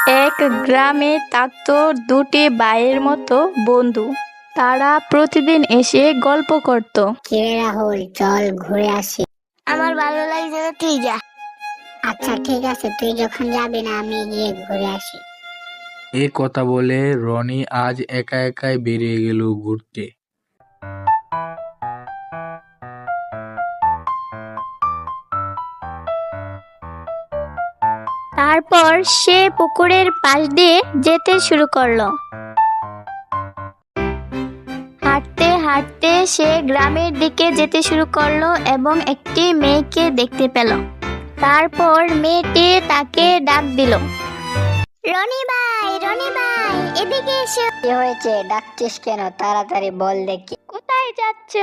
এক গ্রামে থাকতো দুটি ভাইয়ের মতো বন্ধু। তারা প্রতিদিন এসে গল্প করত। কে রাহুল, চল ঘুরে আসি। আমার ভালো লাগছে না, তুই যা। আচ্ছা ঠিক আছে, তুই যখন যাবি না আমি গিয়ে ঘুরে আসি। এ কথা বলে রনি আজ একা একাই বেরিয়ে গেল ঘুরতে। তারপর সে পুকুরের পাশ দিয়ে যেতে শুরু করলো। হাঁটতে হাঁটতে সে গ্রামের দিকে যেতে শুরু করলো এবং একটি মেয়েকে দেখতে পেল। তারপর মেয়েটি তাকে ডাক দিল। রনি ভাই, রনি ভাই, এদিকে এসো। কি হয়েছে, ডাকছিস কেন? তাড়াতাড়ি বল দেখি। কোথায় যাচ্ছ?